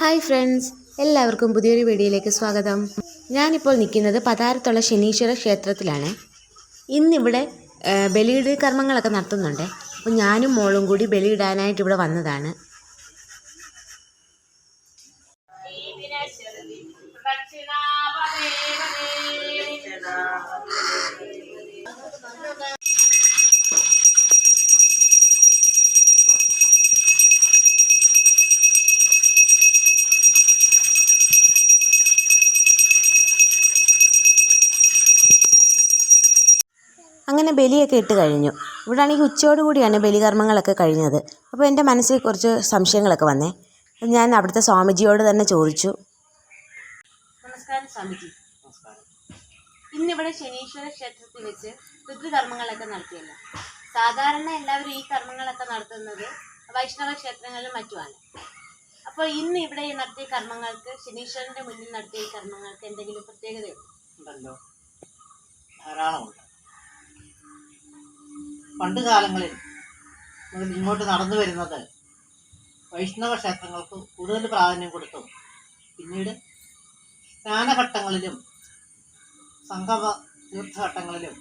Hi friends, എല്ലാവർക്കും പുതിയൊരു വീഡിയോയിലേക്ക് സ്വാഗതം. ഞാനിപ്പോൾ നിൽക്കുന്നത് പതാരത്തുള്ള ശനീശ്വര ക്ഷേത്രത്തിലാണ്. ഇന്നിവിടെ ബലിയിടൽ കർമ്മങ്ങളൊക്കെ നടത്തുന്നുണ്ട്. അപ്പോൾ ഞാനും മോളും കൂടി ബലിയിടാനായിട്ട് ഇവിടെ വന്നതാണ്. അങ്ങനെ ബലിയൊക്കെ ഇട്ട് കഴിഞ്ഞു. ഇവിടെ ആണെങ്കിൽ ഉച്ചയോടുകൂടിയാണ് ബലികർമ്മങ്ങളൊക്കെ കഴിഞ്ഞത്. അപ്പോൾ എൻ്റെ മനസ്സിൽ കുറച്ച് സംശയങ്ങളൊക്കെ വന്നേ. ഞാൻ അവിടുത്തെ സ്വാമിജിയോട് തന്നെ ചോദിച്ചു. നമസ്കാരം സ്വാമിജി. ഇന്നിവിടെ ശനീശ്വര ക്ഷേത്രത്തിൽ വെച്ച് പിതൃകർമ്മങ്ങളൊക്കെ നടത്തിയല്ലോ. സാധാരണ എല്ലാവരും ഈ കർമ്മങ്ങളൊക്കെ നടത്തുന്നത് വൈഷ്ണവ ക്ഷേത്രങ്ങളിലും മറ്റുമാണ്. അപ്പോൾ ഇന്ന് ഇവിടെ നടത്തിയ കർമ്മങ്ങൾക്ക്, ശനീശ്വരൻ്റെ മുന്നിൽ നടത്തിയ ഈ കർമ്മങ്ങൾക്ക് എന്തെങ്കിലും പ്രത്യേകതയുണ്ടോ? ധാരാളമുണ്ട്. പണ്ട് കാലങ്ങളിൽ ഇങ്ങോട്ട് നടന്നു വരുന്നത് വൈഷ്ണവ ക്ഷേത്രങ്ങൾക്ക് കൂടുതൽ പ്രാധാന്യം കൊടുത്തു. പിന്നീട് സ്നാനഘട്ടങ്ങളിലും സംഗമ തീർത്ഥഘട്ടങ്ങളിലും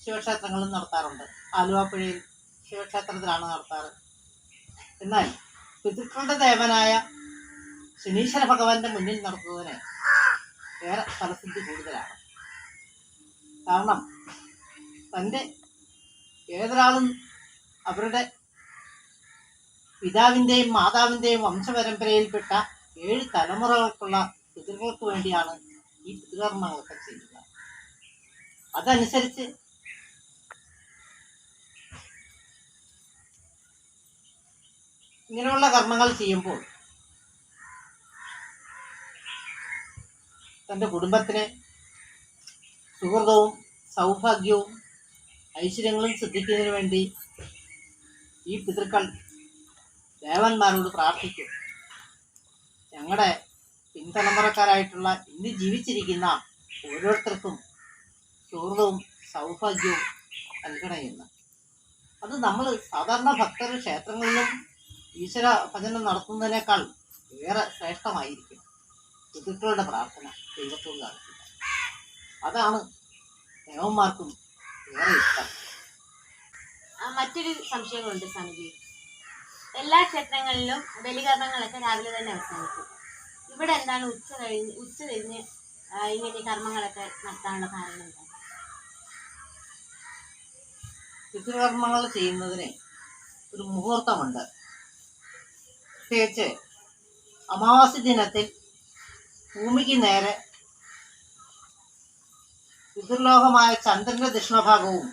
ശിവക്ഷേത്രങ്ങളും നടത്താറുണ്ട്. ആലുവാപ്പുഴയിൽ ശിവക്ഷേത്രത്തിലാണ് നടത്താറ്. എന്നാൽ പിതൃക്കളുടെ ദേവനായ ശനീശ്വര ഭഗവാന്റെ മുന്നിൽ നടത്തുന്നതിന് ഏറെ ഫലസിദ്ധി കൂടുതലാണ്. കാരണം തൻ്റെ ഏതൊരാളും അവരുടെ പിതാവിൻ്റെയും മാതാവിൻ്റെയും വംശപരമ്പരയിൽപ്പെട്ട 7 തലമുറകൾക്കുള്ള പിതൃകൾക്ക് വേണ്ടിയാണ് ഈ പിതൃകർമ്മങ്ങളൊക്കെ ചെയ്യുക. അതനുസരിച്ച് ഇങ്ങനെയുള്ള കർമ്മങ്ങൾ ചെയ്യുമ്പോൾ തൻ്റെ കുടുംബത്തിന് സുഹൃതവും സൗഭാഗ്യവും ഐശ്വര്യങ്ങളും സിദ്ധിക്കുന്നതിന് വേണ്ടി ഈ പിതൃക്കൾ ദേവന്മാരോട് പ്രാർത്ഥിക്കും. ഞങ്ങളുടെ പിൻതലമുറക്കാരായിട്ടുള്ള ഇന്ന് ജീവിച്ചിരിക്കുന്ന ഓരോരുത്തർക്കും സുഹൃതവും സൗഭാഗ്യവും നൽകണമെന്ന്. അത് നമ്മൾ സാധാരണ ഭക്തർ ക്ഷേത്രങ്ങളിലും ഈശ്വര ഭജനം നടത്തുന്നതിനേക്കാൾ ഏറെ ശ്രേഷ്ഠമായിരിക്കും പിതൃക്കളുടെ പ്രാർത്ഥന ദൈവത്തോട് നടത്തുക. അതാണ് ദേവന്മാർക്കും ഏറെ ഇഷ്ടം. മറ്റൊരു സംശയങ്ങളുണ്ട് സ്വാമിജി. എല്ലാ ക്ഷേത്രങ്ങളിലും ബലികർമ്മങ്ങളൊക്കെ രാവിലെ തന്നെ അവസാനിക്കും. ഇവിടെ എന്താണ് ഉച്ച കഴിഞ്ഞ് ഇങ്ങനെ കർമ്മങ്ങളൊക്കെ നടത്താനുള്ള കാരണം എന്താണ്? പിതൃകർമ്മങ്ങൾ ചെയ്യുന്നതിന് ഒരു മുഹൂർത്തമുണ്ട്. പ്രത്യേകിച്ച് അമാവാസി ദിനത്തിൽ ഭൂമിക്ക് നേരെ പിതൃലോകമായ ചന്ദ്രന്റെ ദക്ഷിണഭാഗവും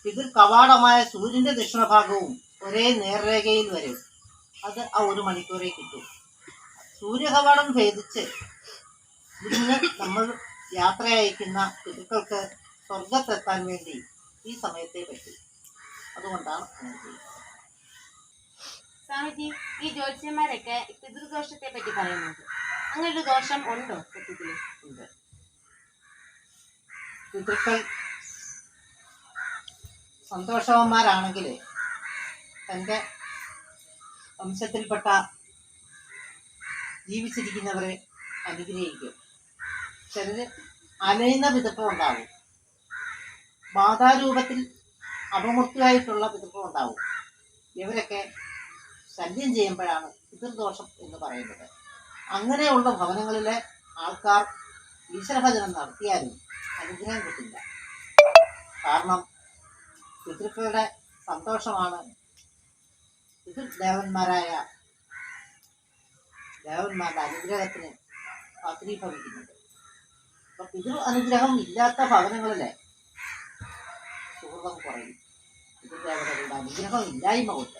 പിതൃ കവാടമായ സൂര്യന്റെ ദക്ഷിണഭാഗവും ഒരേ നേർരേഖയിൽ വരും. അത് ആ 1 മണിക്കൂറേ കിട്ടും. സൂര്യകവാടം ഭേദിച്ച് ഇന്ന് നമ്മൾ യാത്ര അയക്കുന്ന പിതൃക്കൾക്ക് സ്വർഗത്തെത്താൻ വേണ്ടി ഈ സമയത്തെ പറ്റും. അതുകൊണ്ടാണ് അങ്ങനെ ചെയ്യുന്നത്. സ്വാമിജി, ഈ ജ്യോത്സ്യന്മാരൊക്കെ പിതൃദോഷത്തെ പറ്റി പറയുന്നുണ്ട്. അങ്ങനെ ഒരു ദോഷം ഉണ്ടോ? സത്യത്തിൽ ഉണ്ട്. പിതൃക്കൾ സന്തോഷവന്മാരാണെങ്കിൽ തൻ്റെ വംശത്തിൽപ്പെട്ട ജീവിച്ചിരിക്കുന്നവരെ അനുഗ്രഹിക്കും. ചിലർ അലയുന്ന പിതൃക്കൾ ഉണ്ടാവും. മാതാരൂപത്തിൽ അപമൃത്യായിട്ടുള്ള പിതൃക്കൾ ഉണ്ടാവും. ഇവരൊക്കെ ശല്യം ചെയ്യുമ്പോഴാണ് പിതൃദോഷം എന്ന് പറയുന്നത്. അങ്ങനെയുള്ള ഭവനങ്ങളിലെ ആൾക്കാർ ഈശ്വരഭജനം നടത്തിയാലും അനുഗ്രഹം കിട്ടില്ല. കാരണം പിതൃക്കളുടെ സന്തോഷമാണ് പിതൃദേവന്മാരായ ദേവന്മാരുടെ അനുഗ്രഹത്തിന് പാത്രീഭവിക്കുന്നത്. അപ്പൊ പിതൃ അനുഗ്രഹം ഇല്ലാത്ത ഭവനങ്ങളിലെ സുഹൃതം കുറയും. പിതൃദേവതകളുടെ അനുഗ്രഹം ഇല്ലായ്മ കൊണ്ട്.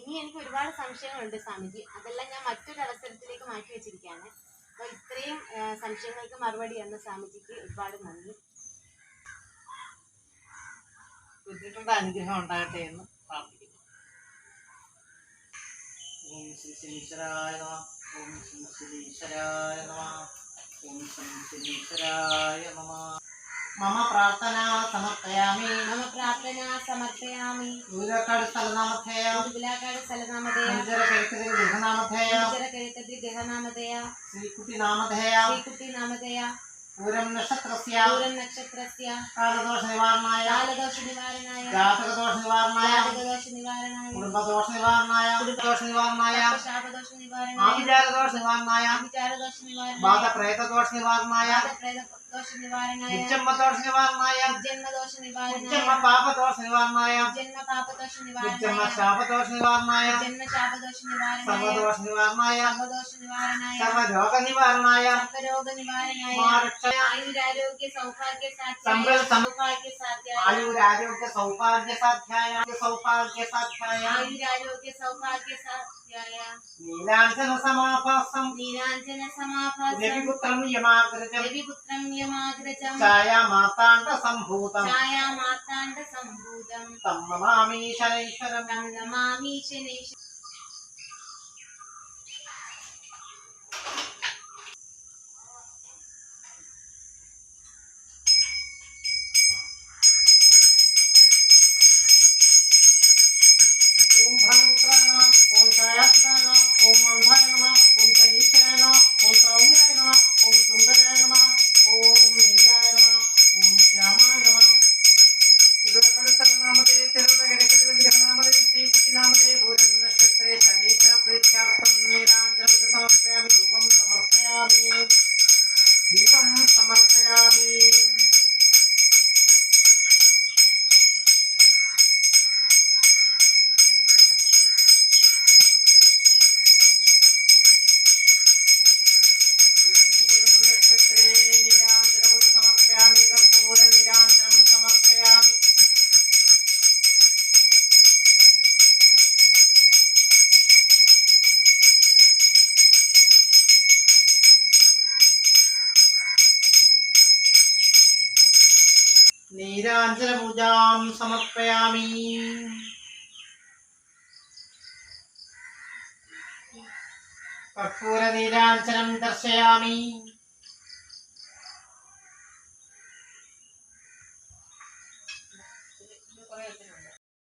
ഇനി എനിക്ക് ഒരുപാട് സംശയങ്ങളുണ്ട് സ്വാമിജി. അതെല്ലാം ഞാൻ മറ്റൊരു അവസരത്തിലേക്ക് മാറ്റി വെച്ചിരിക്കുകയാണ്. അപ്പോൾ ഇത്രയും സംശയങ്ങൾക്ക് മറുപടി തന്ന സ്വാമിജിക്ക് ഒരുപാട് നന്ദി. പിതൃക്കളുടെ അനുഗ്രഹം ഉണ്ടാകട്ടെ എന്ന് പ്രാർത്ഥിക്കുന്നു. ഓം ശ്രീ ശനീശ്വരായ നമഃ. ഓം ശ്രീ ശനീശ്വരായ നമഃ. ഓം ശ്രീ ശനീശ്വരായ നമഃ. मम प्रार्थना समर्पयामि मम प्रार्थना समर्पयामि ഊരക്കാട് സ്ഥലനാമധേയ ഉടുപിലാക്കാട് സ്ഥലനാമധേയ കിഴക്കതിൽ ഗൃഹനാമധേയ കിഴക്കതി ഗൃഹനാമധേയ ശ്രീകുട്ടി നാമധേയ ശ്രീകുട്ടി നാമധേയ പൂരം നക്ഷത്രസ്യ പൂരം നക്ഷത്രസ്യ കാലദോഷ നിവാരണായ കാലദോഷ നിവാരണായ ജാതകദോഷ നിവാരണായ ജാതകദോഷ നിവാരണായ കുടുംബദോഷ നിവാരണായ ദോഷ നിവാരണായ ശാപദോഷ നിവാരണായ ആഭിചാരദോഷ നിവാരണായ വിചാരദോഷ നിവാരണായ ബാധപ്രേതദോഷ നിവാരണായ ദോഷ നിവാരണായ വിജന്മദോഷ നിവാരണായ ജന്മദോഷ നിവാരണായ വിജന്മ പാപദോഷ നിവാരണായ ജന്മ പാപദോഷ വിജന്മ നിവാരണായ ശാപദോഷ നിവാരണായ ജന്മ ശാപദോഷ നിവാരണായ സർവദോഷ നിവാരണായ സർവദോഷ നിവാരണായ സർവരോഗ നിവാരണായ സർവരോഗ നിവാരണായ മാരക്ഷയ ആയുരാരോഗ്യ സൗഭാഗ്യ സമ്പൽ സൗഭാഗ്യ സാധ്യായ ആയുരാരോഗ്യ സൗഭാഗ്യ സാധ്യായ സൗഭാഗ്യ സാധ്യായ ആയുരാരോഗ്യ സൗഭാഗ്യ സാധ്യായ നീലാഞ്ജന സമാഭാസം നീരാഞ്ജന സമാഭാസം രവിപുത്രം യമാഗ്രജം രവിപുത്രം യമാഗ്രജം ഛായാമാർത്താണ്ഡ സംഭൂതം ഛായാമാർത്താണ്ഡ സംഭൂതം തം നമാമി ശനൈശ്വരം തം നമാമി ശനൈശ്വരം. ഓം ഭാനുപുത്രായ നമഃ ഓം ഛായാസുതായ നമഃ ഓം മന്ധായ നമഃ ഓം ശനീശ്വരായ നമഃ ഓം സൗമ്യായ നമഃ ഓം സുന്ദരായ നമഃ ഓം നീരായ നമഃ ഓം ശ്യാമായ നമഃ നാമത്തെ ഗ്രഹനാമത്തെ ശ്രീകുട്ടിനാമത്തെ പൂരം നക്ഷത്രേ ശനീശ്വര പ്രീത്യാർത്ഥം നീരാഞ്ജനം സമർപ്പയാമി ധൂപം സമർപ്പയാമി ദീപം സമർപ്പയാമി നക്ഷത്രേ നീരാഞ്ജനം സമർപ്പയാമി കർപ്പൂര നീരാഞ്ജനം സമർപ്പയാമി നീരാഞ്ജന പൂജാം സമർപ്പയാമി കർപ്പൂര നീരാഞ്ജനം ദർശയാമി